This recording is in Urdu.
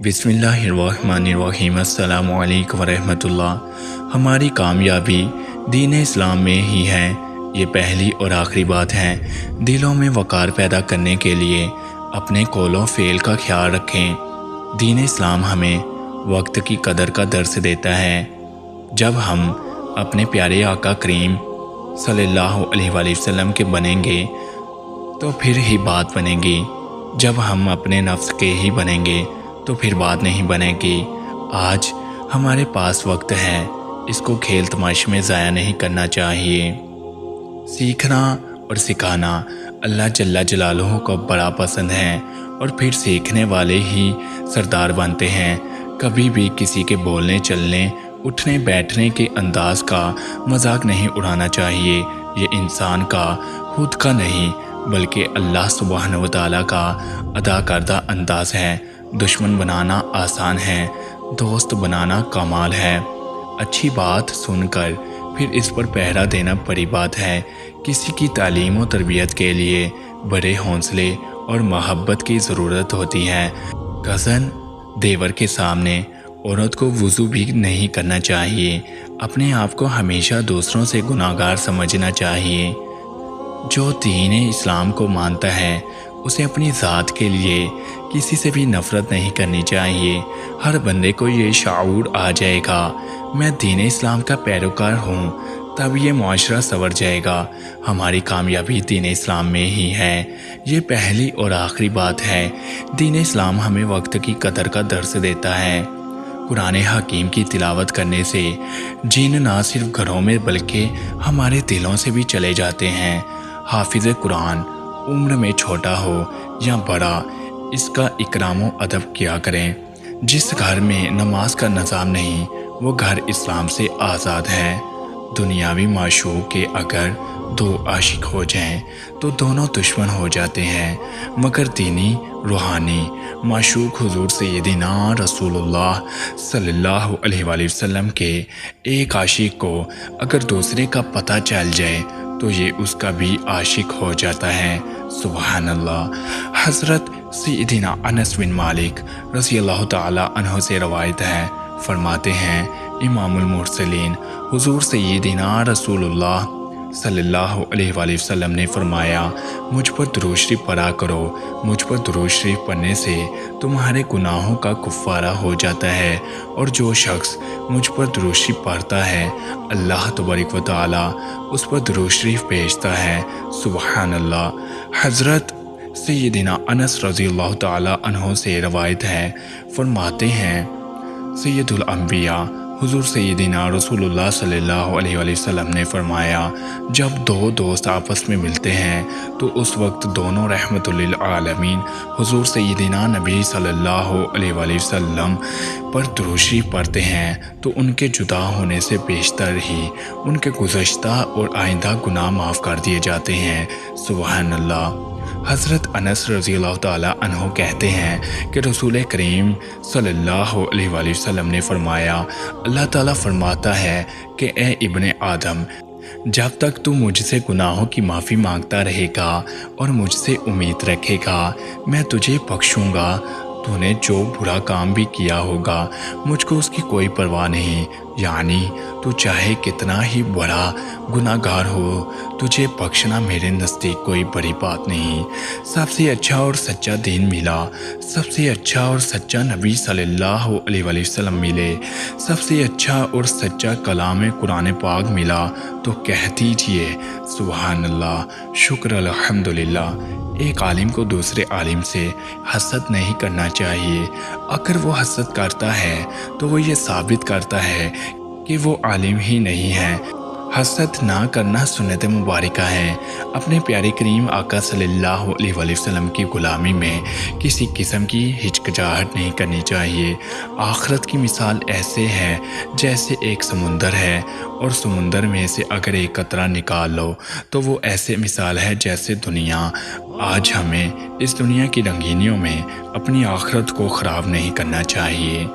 بسم اللہ الرحمن الرحیم۔ السلام علیکم ورحمۃ اللہ۔ ہماری کامیابی دین اسلام میں ہی ہے۔ یہ پہلی اور آخری بات ہے۔ دلوں میں وقار پیدا کرنے کے لیے اپنے قول و فعل کا خیال رکھیں۔ دین اسلام ہمیں وقت کی قدر کا درس دیتا ہے۔ جب ہم اپنے پیارے آقا کریم صلی اللہ علیہ وآلہ وسلم کے بنیں گے تو پھر ہی بات بنے گی۔ جب ہم اپنے نفس کے ہی بنیں گے تو پھر بات نہیں بنے گی۔ آج ہمارے پاس وقت ہے، اس کو کھیل تماشے میں ضائع نہیں کرنا چاہیے۔ سیکھنا اور سکھانا اللہ جل جلالہ کو بڑا پسند ہے، اور پھر سیکھنے والے ہی سردار بنتے ہیں۔ کبھی بھی کسی کے بولنے چلنے اٹھنے بیٹھنے کے انداز کا مذاق نہیں اڑانا چاہیے۔ یہ انسان کا خود کا نہیں بلکہ اللہ سبحانہ و تعالیٰ کا ادا کردہ انداز ہے۔ دشمن بنانا آسان ہے، دوست بنانا کمال ہے۔ اچھی بات سن کر پھر اس پر پہرا دینا بڑی بات ہے۔ کسی کی تعلیم و تربیت کے لیے بڑے حوصلے اور محبت کی ضرورت ہوتی ہے۔ کزن دیور کے سامنے عورت کو وضو بھی نہیں کرنا چاہیے۔ اپنے آپ کو ہمیشہ دوسروں سے گناہگار سمجھنا چاہیے۔ جو دین اسلام کو مانتا ہے اسے اپنی ذات کے لیے کسی سے بھی نفرت نہیں کرنی چاہیے۔ ہر بندے کو یہ شعور آ جائے گا میں دین اسلام کا پیروکار ہوں، تب یہ معاشرہ سنور جائے گا۔ ہماری کامیابی دین اسلام میں ہی ہے۔ یہ پہلی اور آخری بات ہے۔ دین اسلام ہمیں وقت کی قدر کا درس دیتا ہے۔ قرآن حکیم کی تلاوت کرنے سے جن نہ صرف گھروں میں بلکہ ہمارے دلوں سے بھی چلے جاتے ہیں۔ حافظ قرآن عمر میں چھوٹا ہو یا بڑا، اس کا اکرام و ادب کیا کریں۔ جس گھر میں نماز کا نظام نہیں وہ گھر اسلام سے آزاد ہے۔ دنیاوی معشوق کے اگر دو عاشق ہو جائیں تو دونوں دشمن ہو جاتے ہیں، مگر دینی روحانی معشوق حضور سیدنا رسول اللہ صلی اللہ علیہ وآلہ وسلم کے ایک عاشق کو اگر دوسرے کا پتہ چل جائے تو یہ اس کا بھی عاشق ہو جاتا ہے۔ سبحان اللہ۔ حضرت سیدنا انس بن مالک رضی اللہ تعالی عنہ سے روایت ہے، فرماتے ہیں امام المرسلین حضور سیدنا رسول اللہ صلی اللہ علیہ وآلہ وسلم نے فرمایا، مجھ پر درود شریف پڑھا کرو۔ مجھ پر درود شریف پڑھنے سے تمہارے گناہوں کا کفارہ ہو جاتا ہے، اور جو شخص مجھ پر درود شریف پڑھتا ہے اللہ تبارک و تعالی اس پر درود شریف بھیجتا ہے۔ سبحان اللہ۔ حضرت سیدنا انس رضی اللہ تعالی عنہ سے روایت ہے، فرماتے ہیں سید الانبیاء حضور سیدنا رسول اللہ صلی اللہ علیہ وآلہ وسلم نے فرمایا، جب دو دوست آپس میں ملتے ہیں تو اس وقت دونوں رحمت للعالمین حضور سیدنا نبی صلی اللہ علیہ وآلہ وسلم پر درود شریف پڑھتے ہیں تو ان کے جدا ہونے سے بیشتر ہی ان کے گزشتہ اور آئندہ گناہ معاف کر دیے جاتے ہیں۔ سبحان اللہ۔ حضرت انس رضی اللہ تعالیٰ عنہ کہتے ہیں کہ رسول کریم صلی اللہ علیہ وآلہ وسلم نے فرمایا، اللہ تعالیٰ فرماتا ہے کہ اے ابن آدم، جب تک تو مجھ سے گناہوں کی معافی مانگتا رہے گا اور مجھ سے امید رکھے گا میں تجھے بخشوں گا۔ تو نے جو برا کام بھی کیا ہوگا مجھ کو اس کی کوئی پرواہ نہیں، یعنی تو چاہے کتنا ہی بڑا گناہ گار ہو تجھے بخشنا میرے نزدیک کوئی بڑی بات نہیں۔ سب سے اچھا اور سچا دین ملا، سب سے اچھا اور سچا نبی صلی اللہ علیہ وآلہ وسلم ملے، سب سے اچھا اور سچا کلام قرآن پاک ملا تو کہہ دیجئے سبحان اللہ، شکر الحمدللہ۔ ایک عالم کو دوسرے عالم سے حسد نہیں کرنا چاہیے۔ اگر وہ حسد کرتا ہے تو وہ یہ ثابت کرتا ہے کہ وہ عالم ہی نہیں ہے۔ حسد نہ کرنا سنت مبارکہ ہے۔ اپنے پیارے کریم آقا صلی اللہ علیہ وآلہ وسلم کی غلامی میں کسی قسم کی ہچکچاہٹ نہیں کرنی چاہیے۔ آخرت کی مثال ایسے ہے جیسے ایک سمندر ہے، اور سمندر میں سے اگر ایک قطرہ نکال لو تو وہ ایسے مثال ہے جیسے دنیا۔ آج ہمیں اس دنیا کی رنگینیوں میں اپنی آخرت کو خراب نہیں کرنا چاہیے۔